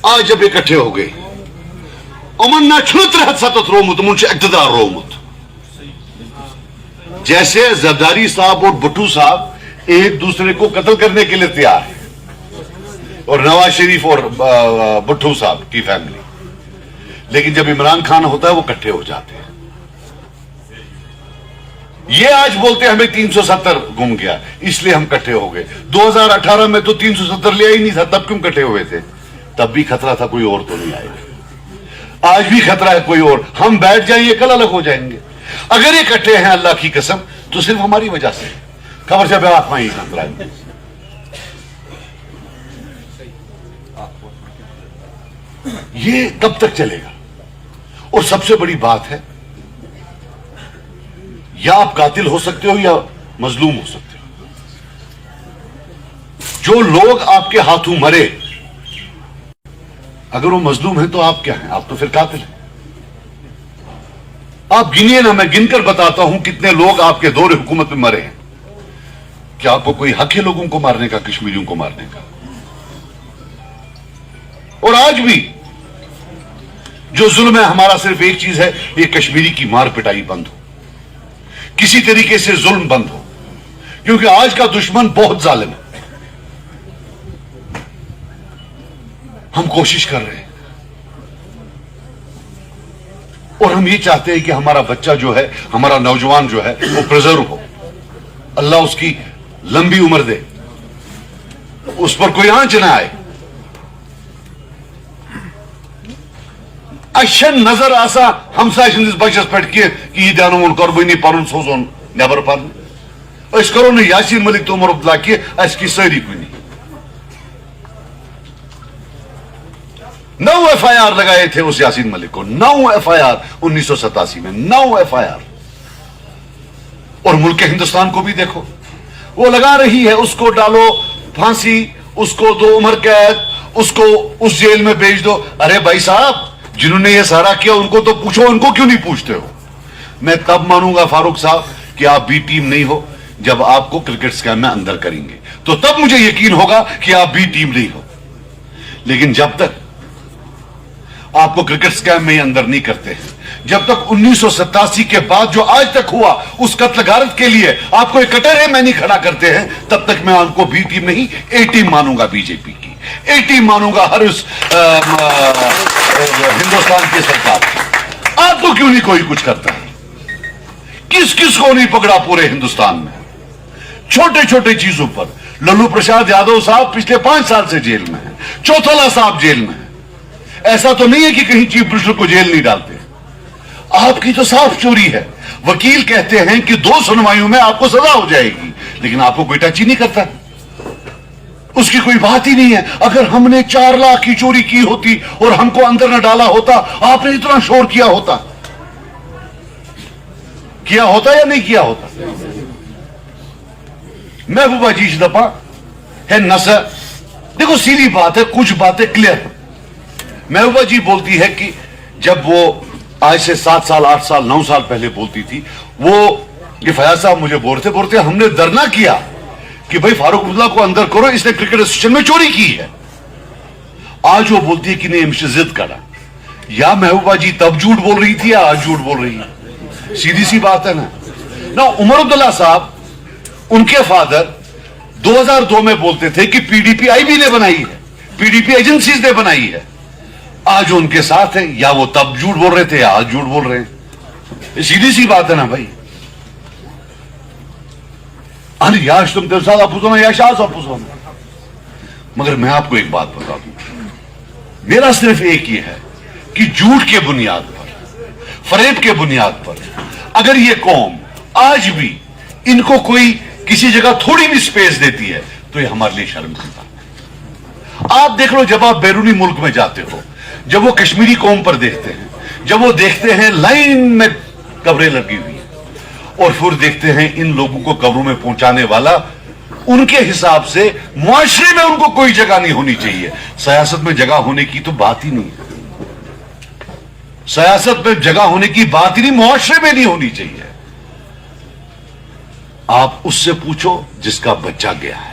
आज जब इकट्ठे हो गए उमन ना छुत सतत रोमुत मुझे इक़्तिदार रोमुत, जैसे जरदारी साहब और भुट्टो साहब एक दूसरे को कत्ल करने के लिए तैयार है, और नवाज शरीफ और भुट्टो साहब की फैमिली, लेकिन जब इमरान खान होता है वो इकट्ठे हो जाते हैं। ये आज बोलते हैं हमें 370 गुम गया इसलिए हम इकट्ठे हो गए। 2018 में तो 370 लिया ही नहीं था, तब क्यों इकट्ठे हुए थे? तब भी खतरा था कोई और तो नहीं आएगा। आज भी खतरा है कोई और, हम बैठ जाएंगे कल अलग हो जाएंगे। अगर इकट्ठे हैं अल्लाह की कसम तो सिर्फ हमारी वजह से, खबर से आत्मा ही खतरा है। ये कब तक चलेगा? और सबसे बड़ी बात है, या आप कातिल हो सकते हो या मजलूम हो सकते हो। जो लोग आपके हाथों मरे, अगर वो मजलूम है तो आप क्या हैं? आप तो फिर कातिल हैं। आप गिनिए ना, मैं गिनकर बताता हूं कितने लोग आपके दौर हुकूमत में मरे हैं। क्या आपको कोई हक है लोगों को मारने का, कश्मीरियों को मारने का? और आज भी जो जुल्म है हमारा सिर्फ एक चीज है, ये कश्मीरी की मार पिटाई बंद हो, किसी तरीके से जुल्म बंद हो, क्योंकि आज का दुश्मन बहुत जालिम है। हम कोशिश कर रहे हैं और हम ये चाहते हैं कि हमारा बच्चा जो है, हमारा नौजवान जो है वो प्रिजर्व हो, अल्लाह उसकी लंबी उम्र दे, उस पर कोई आंच ना आए। अशन नजर आसा हमसा बचस पे कि दान कुर्बानी पन सोजन नबर पर करो न यासीन मलिक तो उमर अब्दुल्ला की की सारी कुन 9 FIR लगाए थे उस यासीन मलिक को, 9 FIR 1987 में, 9 FIR। और मुल्क हिंदुस्तान को भी देखो, वो लगा रही है, उसको डालो फांसी, उसको दो उम्र कैद, उसको उस जेल में भेज दो। अरे भाई साहब, जिन्होंने ये सारा किया उनको तो पूछो, उनको क्यों नहीं पूछते हो? मैं तब मानूंगा फारूक साहब कि आप बी टीम नहीं हो जब आपको क्रिकेट स्कैम में अंदर करेंगे, तो तब मुझे यकीन होगा कि आप बी टीम नहीं हो। लेकिन जब तक आपको क्रिकेट स्कैम में ही अंदर नहीं करते हैं, जब तक 1987 के बाद जो आज तक हुआ उस कत्ल गारत के लिए आपको एक कटहरे में नहीं खड़ा करते हैं, तब तक मैं आपको बी टीम नहीं ए टीम मानूंगा, बीजेपी की ए टीम मानूंगा, हर उस हिंदुस्तान की सरकार की। आपको क्यों नहीं कोई कुछ करता है? किस किस को नहीं पकड़ा पूरे हिंदुस्तान में? छोटे छोटे चीजों पर लल्लू प्रसाद यादव साहब पिछले 5 साल से जेल में है, चौथला साहब जेल में है। ऐसा तो नहीं है कि कहीं चीफ मिनिस्टर को जेल नहीं डालते। आपकी तो साफ चोरी है। वकील कहते हैं कि 2 सुनवाइयों में आपको सजा हो जाएगी, लेकिन आपको कोई टच ही नहीं करता, उसकी कोई बात ही नहीं है। अगर हमने 4 लाख की चोरी की होती और हमको अंदर न डाला होता, आपने इतना शोर किया होता या नहीं किया होता? महबूबा जी इस दफा है नसर, देखो सीधी बात है, कुछ बातें क्लियर। महबूबा जी बोलती है कि जब वो आज से 7 साल 8 साल 9 साल पहले बोलती थी, वो ये फयाज साहब मुझे बोलते हमने धरना किया कि भाई फारूक अब्दुल्ला को अंदर करो, इसने क्रिकेट एसोसिएशन में चोरी की है। आज वो बोलती है कि नहीं, हमसे जिद करा। या महबूबा जी तब झूठ बोल रही थी या आज झूठ बोल रही है? सीधी सी बात है ना। उमर अब्दुल्ला साहब, उनके फादर 2002 में बोलते थे कि पीडीपी आईबी ने बनाई है, पीडीपी एजेंसीज ने बनाई है। आज उनके साथ है, या वो तब झूठ बोल रहे थे या आज झूठ बोल रहे हैं। सीधी सी बात है ना भाई। अरे याश तुम तेरे साथ अपूछो ना, या शाह अपूछो ना। मगर मैं आपको एक बात बता दूं, मेरा सिर्फ एक ही है कि झूठ के बुनियाद पर, फरेब के बुनियाद पर अगर ये कौम आज भी इनको कोई किसी जगह थोड़ी भी स्पेस देती है तो ये हमारे लिए शर्म की बात है। आप देख लो, जब आप बैरूनी मुल्क में जाते हो, जब वो कश्मीरी कौम पर देखते हैं, जब वो देखते हैं लाइन में कब्रें लगी हुई और फिर देखते हैं इन लोगों को कब्रों में पहुंचाने वाला, उनके हिसाब से मुआशरे में उनको कोई जगह नहीं होनी चाहिए। सियासत में जगह होने की तो बात ही नहीं है, सियासत में जगह होने की बात ही नहीं, मुआशरे में नहीं होनी चाहिए। आप उससे पूछो जिसका बच्चा गया है,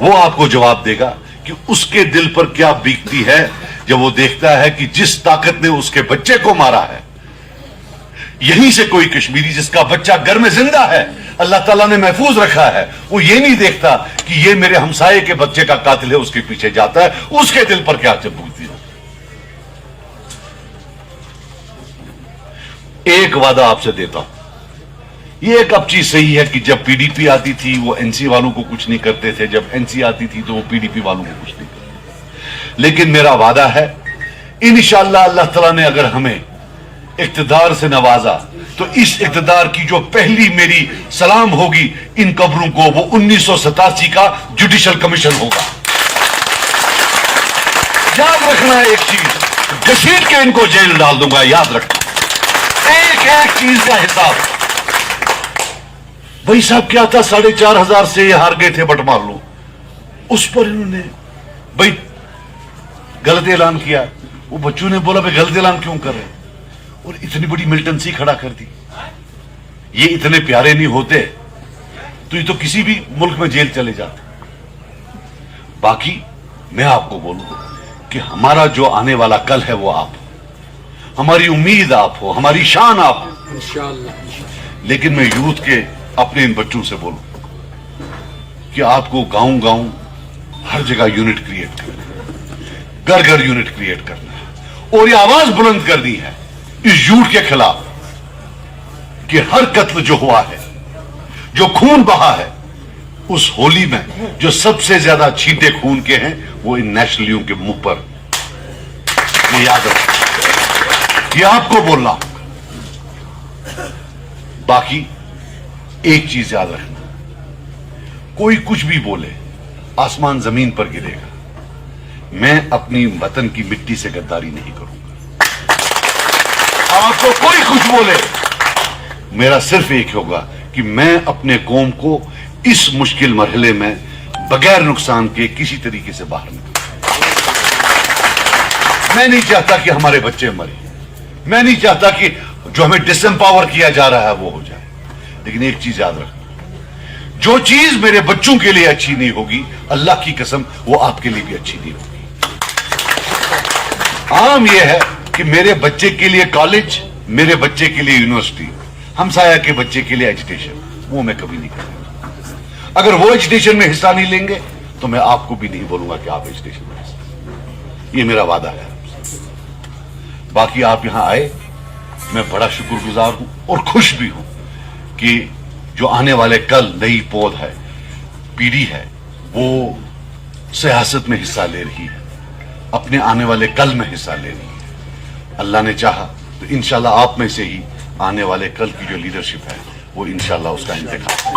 وہ آپ کو جواب دے گا کہ اس کے دل پر کیا بیتتی ہے جب وہ دیکھتا ہے کہ جس طاقت نے اس کے بچے کو مارا ہے، یہیں سے کوئی کشمیری جس کا بچہ گھر میں زندہ ہے، اللہ تعالیٰ نے محفوظ رکھا ہے، وہ یہ نہیں دیکھتا کہ یہ میرے ہمسائے کے بچے کا قاتل ہے، اس کے پیچھے جاتا ہے، اس کے دل پر کیا چبھتی ہے۔ ایک وعدہ آپ سے دیتا ہوں، یہ ایک اب چیز صحیح ہے کہ جب پی ڈی پی آتی تھی وہ این سی والوں کو کچھ نہیں کرتے تھے، جب این سی آتی تھی تو وہ پی ڈی پی والوں کو کچھ نہیں کرتے، لیکن میرا وعدہ ہے انشاءاللہ اللہ تعالیٰ نے اگر ہمیں اقتدار سے نوازا تو اس اقتدار کی جو پہلی میری سلام ہوگی ان قبروں کو، وہ 1987 کا جوڈیشل کمیشن ہوگا۔ یاد رکھنا ہے ایک چیز، گھسیٹ کے ان کو جیل ڈال دوں گا، یاد رکھنا ایک ایک چیز کا حساب۔ بھائی صاحب کیا تھا 4,500 سے یہ ہار گئے تھے بٹ مار لو، اس پر انہوں نے بھائی غلط اعلان کیا، وہ بچوں نے بولا بھائی غلط اعلان کیوں کر رہے ہیں، اور اتنی بڑی ملٹنسی کھڑا کر دی۔ یہ اتنے پیارے نہیں ہوتے تو یہ تو کسی بھی ملک میں جیل چلے جاتے۔ باقی میں آپ کو بولوں کہ ہمارا جو آنے والا کل ہے وہ آپ ہو، ہماری امید آپ ہو، ہماری شان آپ ہو انشاءاللہ۔ لیکن میں یوتھ کے اپنے ان بچوں سے بولوں کہ آپ کو گاؤں گاؤں ہر جگہ یونٹ کریٹ کرنا ہے، گھر گھر یونٹ کریٹ کرنا ہے، اور یہ آواز بلند کرنی ہے اس جھوٹ کے خلاف کہ ہر قتل جو ہوا ہے، جو خون بہا ہے، اس ہولی میں جو سب سے زیادہ چھینٹے خون کے ہیں وہ ان نیشنلیوں کے منہ پر، یہ یاد رکھیں، یہ آپ کو بولنا ہوگا۔ باقی ایک چیز یاد رکھنا، کوئی کچھ بھی بولے آسمان زمین پر گرے گا، میں اپنی وطن کی مٹی سے غداری نہیں کروں گا۔ آپ کو کوئی کچھ بولے، میرا صرف ایک ہوگا کہ میں اپنے قوم کو اس مشکل مرحلے میں بغیر نقصان کے کسی طریقے سے باہر نکلوں۔ میں نہیں چاہتا کہ ہمارے بچے مرے، میں نہیں چاہتا کہ جو ہمیں ڈس امپاور کیا جا رہا ہے وہ ہو جائے، لیکن ایک چیز یاد رکھنا، جو چیز میرے بچوں کے لیے اچھی نہیں ہوگی اللہ کی قسم وہ آپ کے لیے بھی اچھی نہیں ہوگی۔ عام یہ ہے کہ میرے بچے کے لیے کالج، میرے بچے کے لیے یونیورسٹی، ہمسایہ کے بچے کے لیے ایجوکیشن، وہ میں کبھی نہیں کروں گا۔ اگر وہ ایجوکیشن میں حصہ نہیں لیں گے تو میں آپ کو بھی نہیں بولوں گا کہ آپ ایجوکیشن میں حصہ لیں۔ یہ میرا وعدہ ہے۔ باقی آپ یہاں آئے، میں بڑا شکر گزار ہوں اور خوش بھی ہوں کہ جو آنے والے کل نئی پود ہے، پیڑھی ہے، وہ سیاست میں حصہ لے رہی ہے، اپنے آنے والے کل میں حصہ لے رہی ہے۔ اللہ نے چاہا تو انشاءاللہ آپ میں سے ہی آنے والے کل کی جو لیڈرشپ ہے وہ انشاءاللہ اس کا انتخاب